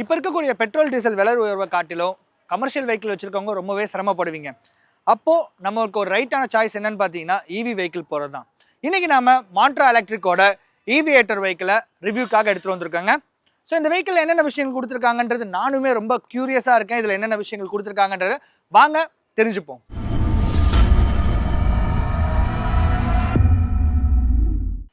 இப்போ இருக்கக்கூடிய petrol diesel விலை உயர்வை காட்டிலும் கமர்ஷியல் வெஹிக்கிள் வச்சிருக்கவங்க ரொம்பவே சிரமப்படுவீங்க. அப்போ நமக்கு ஒரு ரைட்டான சாய்ஸ் என்னன்னு பார்த்தீங்கன்னா இவி வெஹிக்கிள் போகிறது தான். இன்னைக்கு நாம மாண்ட்ரா எலக்ட்ரிக்கோட ஈவியேட்டர் வெஹிக்கிளை ரிவ்யூக்காக எடுத்துட்டு வந்திருக்காங்க. ஸோ இந்த வெஹிக்கிள் என்னென்ன விஷயங்கள் கொடுத்துருக்காங்கன்றது நானுமே ரொம்ப கியூரியஸாக இருக்கேன். இதில் என்னென்ன விஷயங்கள் கொடுத்துருக்காங்கன்றது வாங்க தெரிஞ்சுப்போம்.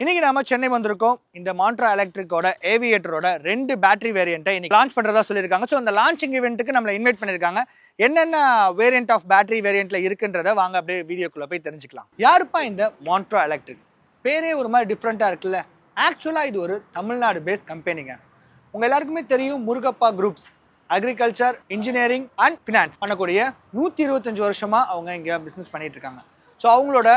இன்னைக்கு நாம சென்னை வந்திருக்கோம். இந்த மாண்ட்ரா எலக்ட்ரிக்கோட ஏவியேட்டரோட 2 பேட்டரி வேரியண்ட்டை இன்னைக்கு லான்ச் பண்றதா சொல்லியிருக்காங்க. ஸோ அந்த லான்ச்சிங் ஈவெண்ட்டுக்கு நம்மளை இன்வைட் பண்ணியிருக்காங்க. என்னென்ன வேரியண்ட் ஆஃப் பேட்டரி வேரியண்ட்ல இருக்குன்றத வாங்க அப்படியே வீடியோக்குள்ள போய் தெரிஞ்சுக்கலாம். யாருப்பா இந்த மாண்ட்ரா எலக்ட்ரிக்? பேரே ஒரு மாதிரி டிஃப்ரெண்டா இருக்குல்ல. ஆக்சுவலா இது ஒரு தமிழ்நாடு பேஸ்ட் கம்பெனிங்க. உங்க எல்லாருக்குமே தெரியும் Murugappa groups agriculture, engineering and finance பண்ணக்கூடிய 125 வருஷமா அவங்க இங்க பிசினஸ் பண்ணிட்டு இருக்காங்க. ஸோ அவங்களோட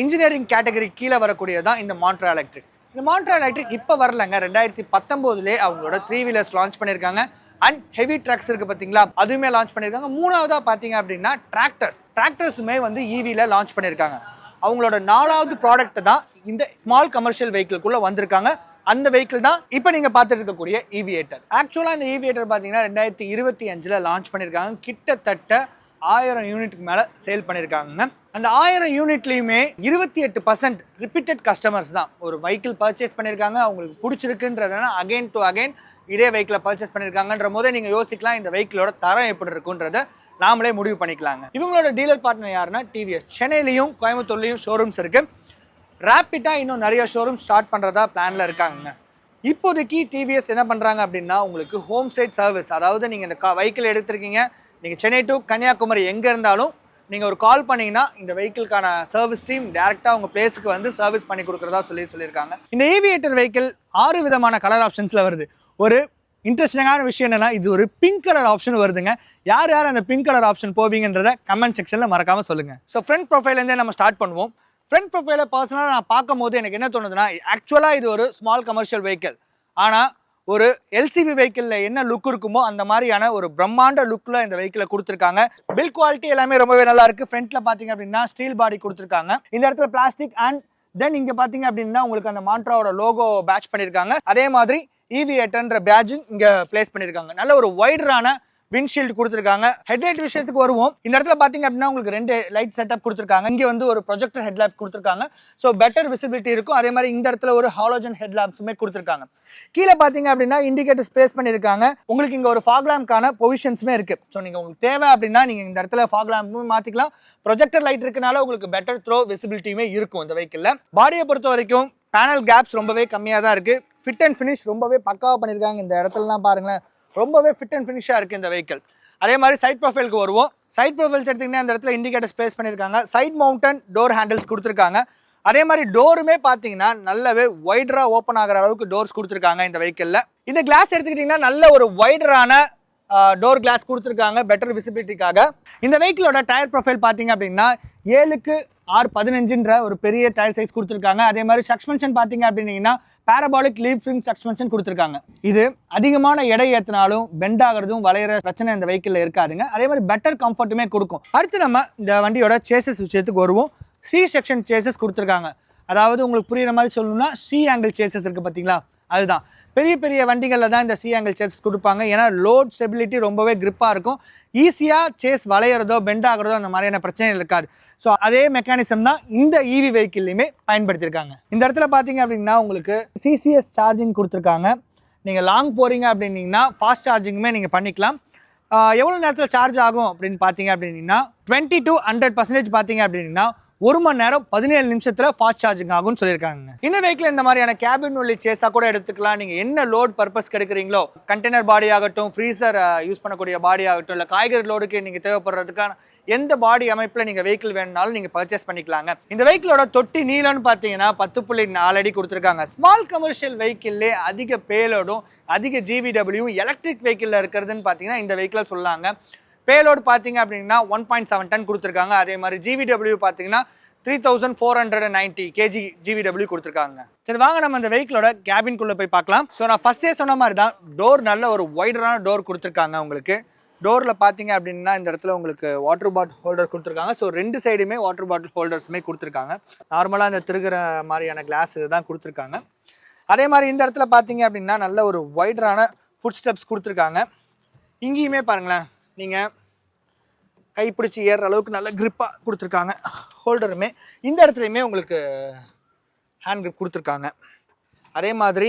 இன்ஜினியரிங் கேட்டகரி கீழே வரக்கூடியதான் இந்த மாண்ட்ரா எலக்ட்ரிக். இந்த மாண்ட்ரா எலக்ட்ரிக் இப்போ வரலங்க, 2019 அவங்களோட 3 வீலர்ஸ் லான்ச் பண்ணியிருக்காங்க. அண்ட் ஹெவி ட்ரக்ஸ் இருக்கு பார்த்தீங்களா, அதுவுமே லான்ச் பண்ணியிருக்காங்க. மூணாவதா பார்த்தீங்க அப்படின்னா டிராக்டர்ஸுமே வந்து ஈவியில் லான்ச் பண்ணியிருக்காங்க. அவங்களோட 4வது ப்ராடக்ட் தான் இந்த ஸ்மால் கமர்ஷியல் வெஹிக்கிள்குள்ள வந்திருக்காங்க. அந்த வெஹிக்கிள் தான் இப்போ நீங்க பார்த்துட்டு இருக்கக்கூடிய ஈவியேட்டர். ஆக்சுவலா இந்த ஈவியேட்டர் பார்த்தீங்கன்னா 2025 லான்ச் பண்ணியிருக்காங்க. கிட்டத்தட்ட 1000 யூனிட்டுக்கு மேல சேல் பண்ணியிருக்காங்க. அந்த 1000 யூனிட்லையுமே 28% ரிப்பீட்டட் கஸ்டமர்ஸ் தான் ஒரு வெஹிக்கிள் பர்ச்சேஸ் பண்ணியிருக்காங்க. அவங்களுக்கு பிடிச்சிருக்குன்றதுனா அகைன் டு அகைன் இதே வெஹிக்கிளை பர்ச்சேஸ் பண்ணியிருக்காங்கன்ற போதே நீங்கள் யோசிக்கலாம் இந்த வெஹிக்கிளோட தரம் எப்படி இருக்குன்றத நாமளே முடிவு பண்ணிக்கலாங்க. இவங்களோட டீலர் பார்ட்னர் யாருன்னா டிவிஎஸ். சென்னையிலையும் கோயம்புத்தூர்லையும் ஷோரூம்ஸ் இருக்கு. ரேப்பிட்டாக இன்னும் நிறைய ஷோரூம் ஸ்டார்ட் பண்ணுறதா பிளானில் இருக்காங்க. இப்போதைக்கு டிவிஎஸ் என்ன பண்ணுறாங்க அப்படின்னா உங்களுக்கு ஹோம் சைட் சர்வீஸ், அதாவது நீங்கள் இந்த வெஹிக்கிள் எடுத்திருக்கீங்க, நீங்கள் சென்னை டு கன்னியாகுமரி எங்கே இருந்தாலும் நீங்கள் ஒரு கால் பண்ணிங்கன்னா இந்த வெஹிக்கிள்கான சர்வீஸ் டீம் டேரெக்டாக உங்கள் பிளேஸுக்கு வந்து சர்வீஸ் பண்ணி கொடுக்குறதா சொல்லியிருக்காங்க. இந்த ஏவியேட்டர் வெஹிக்கிள் 6 விதமான கலர் ஆப்ஷன்ஸில் வருது. ஒரு இன்ட்ரெஸ்டிங்கான விஷயம் என்னன்னா இது ஒரு பிங்க் கலர் ஆப்ஷன் வருதுங்க. யார் யார் அந்த பிங்க் கலர் ஆப்ஷன் போவீங்கன்றத கமெண்ட் செக்ஷனில் மறக்காமல் சொல்லுங்கள். ஸோ ஃப்ரண்ட் ப்ரொஃபைலேருந்தே நம்ம ஸ்டார்ட் பண்ணுவோம். ஃப்ரண்ட் ப்ரொஃபைலை பர்சனலாக நான் பார்க்கும் போது எனக்கு என்ன தோணுதுன்னா, ஆக்சுவலாக இது ஒரு ஸ்மால் கமர்ஷியல் வெஹிக்கிள், ஆனால் ஒரு எல்சிவி வெஹிக்கிளில் என்ன லுக் இருக்குமோ அந்த மாதிரியான ஒரு பிரம்மாண்ட லுக்கில் இந்த வெஹிக்கிளை கொடுத்துருக்காங்க. பில் குவாலிட்டி எல்லாமே ரொம்பவே நல்லா இருக்குது. ஃப்ரண்ட்டில் பார்த்தீங்க அப்படின்னா ஸ்டீல் பாடி கொடுத்துருக்காங்க. இந்த இடத்துல பிளாஸ்டிக் அண்ட் தென் இங்கே பார்த்தீங்க அப்படின்னா உங்களுக்கு அந்த மாண்ட்ராவோட லோகோ பேட்ச் பண்ணியிருக்காங்க. அதே மாதிரி ஈவியேட்டர்ன்ற பேட்ஜிங் இங்கே பிளேஸ் பண்ணியிருக்காங்க. நல்ல ஒரு வைடரான விண்ட்ஷீல்டு கொடுத்துருக்காங்க. ஹெட்லைட் விஷயத்துக்கு வருவோம். இந்த இடத்துல பார்த்தீங்க அப்படின்னா உங்களுக்கு 2 லைட் செட்டப் கொடுத்துருக்காங்க. இங்கே வந்து ஒரு ப்ரொஜெக்டர் ஹெட்லாம்ப் கொடுத்துருக்காங்க. ஸோ பெட்டர் விசிபிலிட்டி இருக்கும். அதே மாதிரி இந்த இடத்துல ஒரு ஹாலோஜன் ஹெட்லாம்ப்ஸுமே கொடுத்துருக்காங்க. கீழே பார்த்தீங்க அப்படின்னா இண்டிகேட்டர் ஸ்பேஸ் பண்ணியிருக்காங்க. உங்களுக்கு இங்கே ஒரு ஃபாக் லேம்ப்கான பொசிஷன்ஸுமே இருக்குது. ஸோ நீங்கள் உங்களுக்கு தேவை அப்படின்னா நீங்கள் இந்த இடத்துல ஃபாக் லேம்பும் மாற்றிக்கலாம். ப்ரொஜெக்டர் லைட் இருக்கனால உங்களுக்கு பெட்டர் த்ரோ விசிபிலிட்டியுமே இருக்கும் இந்த வெஹிக்கிளில். பாடியை பொறுத்த வரைக்கும் பேனல் கேப்ஸ் ரொம்பவே கம்மியாக தான் இருக்குது. ஃபிட் அண்ட் ஃபினிஷ் ரொம்பவே பக்காவாக பண்ணியிருக்காங்க. இந்த இடத்துலலாம் பாருங்களேன், ரொம்பவே ஃபிட் அண்ட் ஃபினிஷாக இருக்குது இந்த வெஹிக்கிள். அதே மாதிரி சைட் ப்ரொஃபைலுக்கு வருவோம். சைட் ப்ரொஃபைல்ஸ் எடுத்திங்கன்னா அந்த இடத்துல இண்டிகேட்டர் ஸ்பேஸ் பண்ணியிருக்காங்க. சைட் மவுண்டன் டோர் ஹேண்டில்ஸ் கொடுத்துருக்காங்க. அதே மாதிரி டோருமே பார்த்தீங்கன்னா நல்லாவே வைடராக ஓப்பன் ஆகிற அளவுக்கு டோர்ஸ் கொடுத்துருக்காங்க இந்த வெஹிக்கிளில். இந்த கிளாஸ் எடுத்துக்கிட்டிங்கன்னா நல்ல ஒரு வைடரான டோர் கிளாஸ் கொடுத்துருக்காங்க பெட்டர் விசிபிலிட்டிக்காக. இந்த வெஹிக்கிளோட டயர் ப்ரொஃபைல் பார்த்தீங்க அப்படின்னா 7x615ன்ற ஒரு பெரிய டயர் சைஸ் கொடுத்துருக்காங்க. அதே மாதிரி சஸ்பென்ஷன் பார்த்தீங்க அப்படின்னீங்கன்னா பேரபாலிக் லீப் ஸ்விங் சஸ்பென்ஷன் கொடுத்துருக்காங்க. இது அதிகமான எடை ஏற்றினாலும் பெண்ட் ஆகிறதும் வளையிற பிரச்சனை இந்த வெஹிக்கிளில் இருக்காதுங்க. அதே மாதிரி பெட்டர் கம்ஃபர்ட்டுமே கொடுக்கும். அடுத்து நம்ம இந்த வண்டியோட சேசஸ் விஷயத்துக்கு வருவோம். சி செக்ஷன் சேசஸ் கொடுத்துருக்காங்க. அதாவது உங்களுக்கு புரியுற மாதிரி சொல்லணும்னா சி ஆங்கிள் சேசஸ் இருக்குது பார்த்தீங்களா, அதுதான். பெரிய பெரிய வண்டிகளில் தான் இந்த சி ஆங்கிள் சேஸ் கொடுப்பாங்க. ஏன்னா லோட் ஸ்டெபிலிட்டி ரொம்பவே கிரிப்பாக இருக்கும். ஈஸியாக சேஸ் வளையிறதோ பெண்ட் ஆகிறதோ அந்த மாதிரியான பிரச்சனைகள் இருக்காது. ஸோ அதே மெக்கானிசம் தான் இந்த ஈவி வெஹிக்கிள்லையுமே பயன்படுத்தியிருக்காங்க. இந்த இடத்துல பார்த்தீங்க அப்படின்னா உங்களுக்கு சிசிஎஸ் சார்ஜிங் கொடுத்துருக்காங்க. நீங்கள் லாங் போகிறீங்க அப்படின்னீங்கன்னா ஃபாஸ்ட் சார்ஜிங்குமே நீங்கள் பண்ணிக்கலாம். எவ்வளோ நேரத்தில் சார்ஜ் ஆகும் அப்படின்னு பார்த்தீங்க அப்படின்னா 20 to 100% பார்த்தீங்க அப்படின்னா 1 மணி நேரம் 17 நிமிஷத்தில் ஃபாஸ்ட் சார்ஜிங் ஆகும்னு சொல்லியிருக்காங்க. இந்த வெஹிக்கிள் இந்த மாதிரியான கேபின் உள்ளி சேஸாக கூட எடுத்துக்கலாம். நீங்கள் என்ன லோட் பர்பஸ்க்கு எடுக்கிறீங்களோ, கண்டெய்னர் பாடி ஆகட்டும், ஃப்ரீசர் யூஸ் பண்ணக்கூடிய பாடி ஆகட்டும், இல்லை காய்கறி லோடுக்கு நீங்கள் தேவைப்படுறதுக்கான எந்த பாடி அமைப்பில் நீங்கள் வெஹிக்கிள் வேணுனாலும் நீங்கள் பர்ச்சேஸ் பண்ணிக்கலாங்க. இந்த வெஹிக்கிளோட தொட்டி நீளம்னு பார்த்தீங்கன்னா 10.4 அடி கொடுத்துருக்காங்க. ஸ்மால் கமர்ஷியல் வெஹிக்கிள்லே அதிக பேலோடும் அதிக ஜிவிடபிள்யூ எலக்ட்ரிக் வெஹிக்கிளில் இருக்கிறதுன்னு பார்த்தீங்கன்னா இந்த வெஹிக்கிளை சொல்லாங்க. பேலோடு பார்த்தீங்க அப்படின்னா 1.7 டன் கொடுத்துருக்காங்க. அதே மாதிரி ஜிவிடபிள்யூ பார்த்தீங்கன்னா 3490 kg ஜிவிடபிள்யூ கொடுத்துருக்காங்க. சரி வாங்க நம்ம இந்த வெஹிக்கிளோட கேபின்குள்ளே போய் பார்க்கலாம். ஸோ நான் ஃபர்ஸ்டே சொன்ன மாதிரி தான் டோர் நல்ல ஒரு வைடரான டோர் கொடுத்துருக்காங்க. உங்களுக்கு டோரில் பார்த்தீங்க அப்படின்னா இந்த இடத்துல உங்களுக்கு வாட்டர் பாட்டில் ஹோல்டர் கொடுத்துருக்காங்க. ஸோ 2 சைடுமே வாட்டர் பாட்டில் ஹோல்டர்ஸுமே கொடுத்துருக்காங்க. நார்மலாக இந்த திருகிற மாதிரியான கிளாஸ் தான் கொடுத்துருக்காங்க. அதே மாதிரி இந்த இடத்துல பார்த்தீங்க அப்படின்னா நல்ல ஒரு வைடரான ஃபுட் ஸ்டெப்ஸ் கொடுத்துருக்காங்க. இங்கேயுமே பாருங்களேன், நீங்கள் கைப்பிடிச்சி ஏறுற அளவுக்கு நல்ல கிரிப்பாக கொடுத்துருக்காங்க. ஹோல்டருமே இந்த இடத்துலையுமே உங்களுக்கு ஹேண்ட் கிரிப் கொடுத்துருக்காங்க. அதே மாதிரி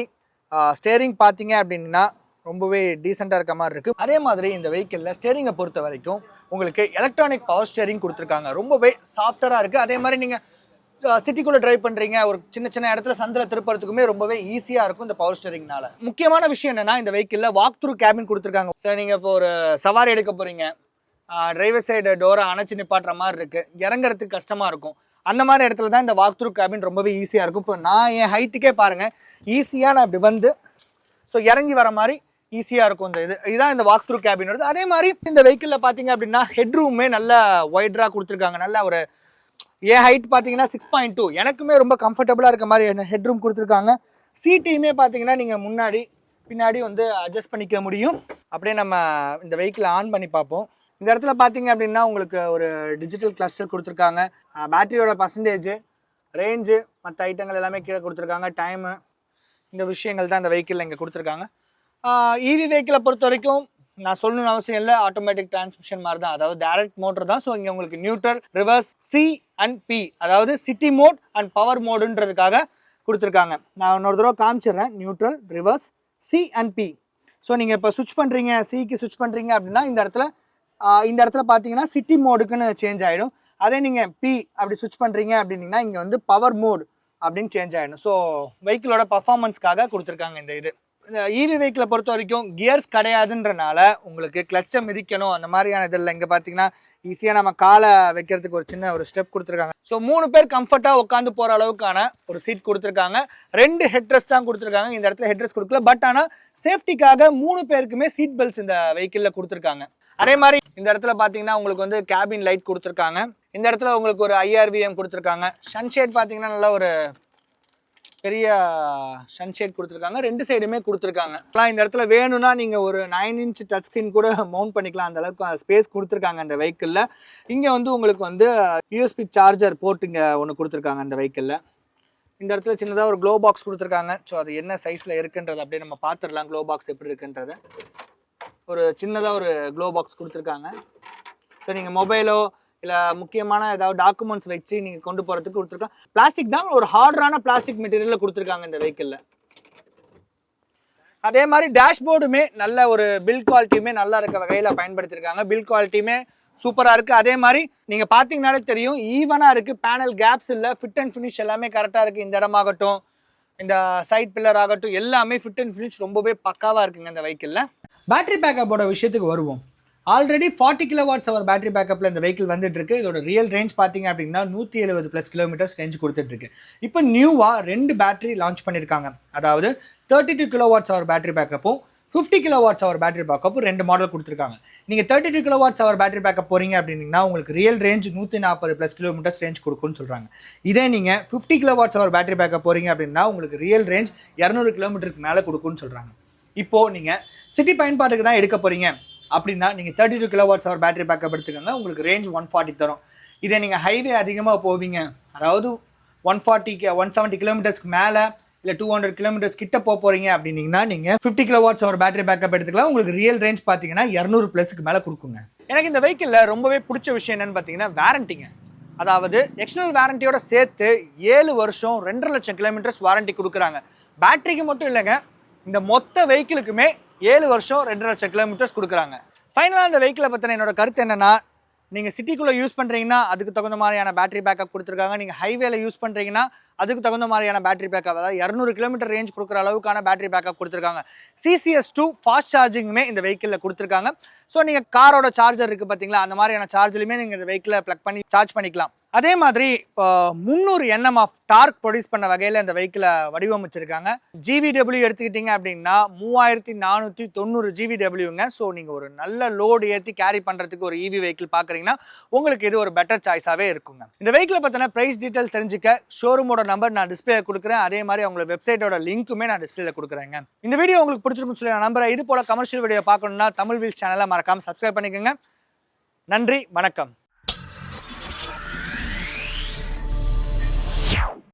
ஸ்டேரிங் பார்த்தீங்க அப்படின்னா ரொம்பவே டீசெண்டாக இருக்க மாதிரி இருக்குது. அதே மாதிரி இந்த வெஹிக்கிளில் ஸ்டேரிங்கை பொறுத்த வரைக்கும் உங்களுக்கு எலக்ட்ரானிக் பவர் ஸ்டேரிங் கொடுத்துருக்காங்க. ரொம்பவே சாஃப்டராக இருக்குது. அதே மாதிரி நீங்கள் சிட்டிக்குள்ளே ட்ரைவ் பண்ணுறீங்க, ஒரு சின்ன சின்ன இடத்துல சந்தில் திருப்பறதுக்குமே ரொம்பவே ஈஸியாக இருக்கும் இந்த பவர் ஸ்டேரிங்னால. முக்கியமான விஷயம் என்னென்னா, இந்த வெஹிக்கிளில் வாக் த்ரூ கேபின் கொடுத்துருக்காங்க. சார் நீங்கள் இப்போ ஒரு சவாரி எடுக்க போகிறீங்க, டிரைவர் சைடு டோரை அணைச்சி நிப்பாட்டுற மாதிரி இருக்குது, இறங்குறதுக்கு கஷ்டமாக இருக்கும். அந்த மாதிரி இடத்துல தான் இந்த வாக் த்ரூ கேபின் ரொம்பவே ஈஸியாக இருக்கும். இப்போ நான் என் ஹைட்டுக்கே பாருங்கள், ஈஸியாக நான் இப்படி வந்து ஸோ இறங்கி வர மாதிரி ஈஸியாக இருக்கும். இதுதான் இந்த வாக் த்ரூ கேபின் வருது. அதே மாதிரி இந்த வெஹிக்கிளில் பார்த்தீங்க அப்படின்னா ஹெட் ரூமே நல்ல ஒய்டராக கொடுத்துருக்காங்க. நல்ல ஒரு என் ஹைட் பார்த்தீங்கன்னா 6.2, எனக்குமே ரொம்ப கம்ஃபர்டபுளாக இருக்க மாதிரி ஹெட் ரூம் கொடுத்துருக்காங்க. சீட்டையுமே பார்த்தீங்கன்னா நீங்கள் முன்னாடி பின்னாடி வந்து அட்ஜஸ்ட் பண்ணிக்க முடியும். அப்படியே நம்ம இந்த வெஹிக்கிளை ஆன் பண்ணி பார்ப்போம். இந்த இடத்துல பார்த்தீங்க அப்படின்னா உங்களுக்கு ஒரு டிஜிட்டல் கிளஸ்டர் கொடுத்துருக்காங்க. பேட்டரியோட பர்சன்டேஜ், ரேஞ்சு, மற்ற ஐட்டங்கள் எல்லாமே கீழே கொடுத்துருக்காங்க. டைமு, இந்த விஷயங்கள் தான் இந்த வெஹிக்கிளில் இங்கே கொடுத்துருக்காங்க. இவி வெஹிக்கிளை பொறுத்த வரைக்கும் நான் சொல்லணும்னு அவசியம் இல்லை, ஆட்டோமேட்டிக் டிரான்ஸ்மிஷன் மாதிரி தான், அதாவது டைரக்ட் மோட்டர் தான். ஸோ இங்கே உங்களுக்கு neutral, reverse, C and P, அதாவது சிட்டி மோட் அண்ட் பவர் மோடுன்றதுக்காக கொடுத்துருக்காங்க. நான் இன்னொரு தடவை காமிச்சிடுறேன். Neutral, reverse, C and P. So நீங்கள் இப்போ சுவிட்ச் பண்ணுறீங்க, சிக்கு சுவிட்ச் பண்ணுறீங்க அப்படின்னா இந்த இடத்துல பார்த்தீங்கன்னா சிட்டி மோடுக்குன்னு சேஞ்ச் ஆகிடும். அதே நீங்கள் பி அப்படி சுவிட்ச் பண்ணுறீங்க அப்படின்னீங்கன்னா இங்கே வந்து பவர் மோட் அப்படின்னு சேஞ்ச் ஆகிடும். ஸோ வெஹிக்கிளோட பர்ஃபார்மன்ஸ்க்காக கொடுத்துருக்காங்க இந்த இந்த இவி வெஹிக்கிளை பொறுத்த வரைக்கும் கியர்ஸ் கிடையாதுன்றனால உங்களுக்கு கிளச்சை மிதிக்கணும் அந்த மாதிரியான இதில் இங்கே பார்த்தீங்கன்னா ஈஸியாக நம்ம காலை வைக்கிறதுக்கு ஒரு சின்ன ஒரு ஸ்டெப் கொடுத்துருக்காங்க. ஸோ 3 பேர் கம்ஃபர்ட்டாக உட்காந்து போகிற அளவுக்கான ஒரு சீட் கொடுத்துருக்காங்க. 2 ஹெட்ரெஸ் தான் கொடுத்துருக்காங்க. இந்த இடத்துல ஹெட்ரெஸ் கொடுக்கல, பட் ஆனால் சேஃப்டிக்காக 3 பேருக்குமே சீட் பெல்ட்ஸ் இந்த வெஹிக்கிளில் கொடுத்துருக்காங்க. அதே மாதிரி இந்த இடத்துல பார்த்தீங்கன்னா உங்களுக்கு வந்து கேபின் லைட் கொடுத்துருக்காங்க. இந்த இடத்துல உங்களுக்கு ஒரு IRVM கொடுத்துருக்காங்க. சன்ஷேட் பார்த்தீங்கன்னா நல்லா ஒரு பெரிய சன்ஷேட் கொடுத்துருக்காங்க. 2 சைடுமே கொடுத்துருக்காங்க. இந்த இடத்துல வேணும்னா நீங்கள் ஒரு 9 இன்ச் டச் ஸ்க்ரீன் கூட மவுண்ட் பண்ணிக்கலாம். அந்த அளவுக்கு ஸ்பேஸ் கொடுத்துருக்காங்க இந்த வெஹிக்கிளில். இங்கே வந்து உங்களுக்கு வந்து USB சார்ஜர் போர்ட் இங்கே ஒன்று கொடுத்துருக்காங்க இந்த வெஹிக்கிளில். இந்த இடத்துல சின்னதாக ஒரு க்ளோ பாக்ஸ் கொடுத்துருக்காங்க. ஸோ அது என்ன சைஸில் இருக்குன்றது அப்படியே நம்ம பார்த்துடலாம். க்ளோ பாக்ஸ் எப்படி இருக்குன்றது ஒரு சின்னதாக ஒரு க்ளோ பாக்ஸ் கொடுத்துருக்காங்க. ஸோ நீங்கள் மொபைலோ இல்லை முக்கியமான ஏதாவது டாக்குமெண்ட்ஸ் வச்சு நீங்கள் கொண்டு போகிறதுக்கு கொடுத்துருக்காங்க. பிளாஸ்டிக் தான், ஒரு ஹார்டரான பிளாஸ்டிக் மெட்டீரியலில் கொடுத்துருக்காங்க இந்த வெஹிக்கிளில். அதே மாதிரி டேஷ்போர்டுமே நல்ல ஒரு பில்ட் குவாலிட்டியுமே நல்லா இருக்க வகையில் பயன்படுத்தியிருக்காங்க. பில்ட் குவாலிட்டியுமே சூப்பராக இருக்குது. அதே மாதிரி நீங்கள் பார்த்தீங்கன்னாலே தெரியும், ஈவனாக இருக்குது. பேனல் கேப்ஸ் இல்லை, ஃபிட் அண்ட் ஃபினிஷ் எல்லாமே கரெக்டாக இருக்குது. இந்த இடமாகட்டும், இந்த சைட் பில்லர் ஆகட்டும், எல்லாமே ஃபிட் அண்ட் ஃபினிஷ் ரொம்பவே பக்காவாக இருக்குங்க இந்த வெஹிக்கிளில். பேட்டரி பேக்கப்போட விஷயத்துக்கு வருவோம். ஆல்ரெடி 40 kWh பேட்டரி பேக்கப்பில் இந்த வெஹிக்கிள் வந்துட்டு இருக்கு. இதோட ரியல் ரேஞ்ச் பார்த்தீங்க அப்படின்னா 170+ கிலோமீட்டர்ஸ் ரேஞ்ச் கொடுத்துட்டு இருக்கு. இப்போ நியூவாக 2 பேட்டரி லான்ச் பண்ணியிருக்காங்க. அதாவது 32 kWh பேட்டரி பேக்கப்பும் 50 kWh பேட்டரி பேக்கப்பும் 2 மாடல் கொடுத்துருக்காங்க. நீங்கள் 32 kWh பேட்டரி பேக்கப் போகிறீங்க அப்படின்னா உங்களுக்கு ரியல் ரேஞ்ச் 140+ கிலோமீட்டர்ஸ் ரேஞ்ச் கொடுக்குன்னு சொல்கிறாங்க. இதே நீங்கள் 50 kWh பேட்டரி பேக்கப் போகிறீங்க அப்படின்னா உங்களுக்கு ரியல் ரேஞ்ச் 200 கிலோமீட்டருக்கு மேலே கொடுக்குன்னு சொல்கிறாங்க. இப்போது நீங்கள் சிட்டி பயன்பாட்டுக்கு தான் எடுக்க போகிறீங்க அப்படின்னா நீங்கள் 32 kWh பேட்டரி பேக்கப் எடுத்துக்கோங்க. உங்களுக்கு ரேஞ்ச் 140 தரும். இதே நீங்கள் ஹைவே அதிகமாக போவீங்க, அதாவது 170 கிலோமீட்டர்ஸ்க்கு மேலே இல்லை 200 கிலோமீட்டர்ஸ் கிட்ட போகிறீங்க அப்படின்னீங்கன்னா நீங்கள் 50 kWh பேட்டரி பேக்கப் எடுத்துக்கலாம். உங்களுக்கு ரியல் ரேஞ்ச் பார்த்தீங்கன்னா 200+ மேலே கொடுக்குங்க. எனக்கு இந்த வெஹிக்கிளில் ரொம்பவே பிடிச்ச விஷயம் என்னென்னு பார்த்தீங்கன்னா வாரண்டிங்க. அதாவது எக்ஸ்டர்னல் வாரண்டியோட சேர்த்து 7 வருஷம் 2.5 லட்சம் கிலோமீட்டர்ஸ் வாரண்டி கொடுக்குறாங்க. பேட்டரிக்கு மட்டும் இல்லைங்க, இந்த மொத்த வெஹிக்கிளுக்குமே 7 வருஷம் 2.5 லட்சம் கிலோமீட்டர்ஸ் கொடுக்குறாங்க. ஃபைனலாக இந்த வெஹிக்கிளை பற்றின என்னோட கருத்து என்னென்னா, நீங்கள் சிட்டிக்குள்ளே யூஸ் பண்ணுறீங்கன்னா அதுக்கு தகுந்த மாதிரியான பேட்டரி பேக்கப் கொடுத்துருக்காங்க. நீங்கள் ஹைவேல யூஸ் பண்ணுறீங்கன்னா அதுக்கு தகுந்த மாதிரியான பேட்டரி பேக்கப், அதாவது 200 கிலோமீட்டர் ரேஞ்ச் கொடுக்குற அளவுக்கான பேட்டரி பேக்கப் கொடுத்துருக்காங்க. CCS2 ஃபாஸ்ட் சார்ஜிங்குமே இந்த வெஹிக்கிளில் கொடுத்துருக்காங்க. ஸோ நீங்கள் காரோட சார்ஜர் இருக்குது பார்த்தீங்களா, அந்த மாதிரியான சார்ஜ்லையுமே நீங்கள் இந்த வெஹிக்கிளை ப்ளக் பண்ணி சார்ஜ் பண்ணிக்கலாம். அதே மாதிரி 300 Nm ஆஃப் டார்க் ப்ரொடியூஸ் பண்ண வகையில் இந்த வெஹிக்கிளை வடிவமைச்சிருக்காங்க. GVW எடுத்துக்கிட்டிங்க அப்படின்னா 3490 GVWங்க. ஸோ நீங்கள் ஒரு நல்ல லோடு ஏற்றி கேரி பண்ணுறதுக்கு ஒரு EV வெஹிக்கிள் பார்க்குறீங்கன்னா உங்களுக்கு இது ஒரு பெட்டர் சாய்ஸாகவே இருக்குங்க. இந்த வெஹிக்கிளை பற்றின ப்ரைஸ் டீட்டெயில் தெரிஞ்சுக்க ஷோரூமோட நம்பர் நான் டிஸ்பிளே கொடுக்குறேன். அதே மாதிரி அவங்களோட வெப்சைட்டோட லிங்க்குமே நான் டிஸ்பிளேல கொடுக்குறேங்க. இந்த வீடியோ உங்களுக்கு பிடிச்சிருக்குன்னு சொல்லி நான் நம்புறேன். இது போல கமர்ஷியல் வீடியோ பார்க்கணும்னா தமிழ் வீல்ஸ் சேனலை மறக்காமல் சப்ஸ்கிரைப் பண்ணிக்கோங்க. நன்றி, வணக்கம்.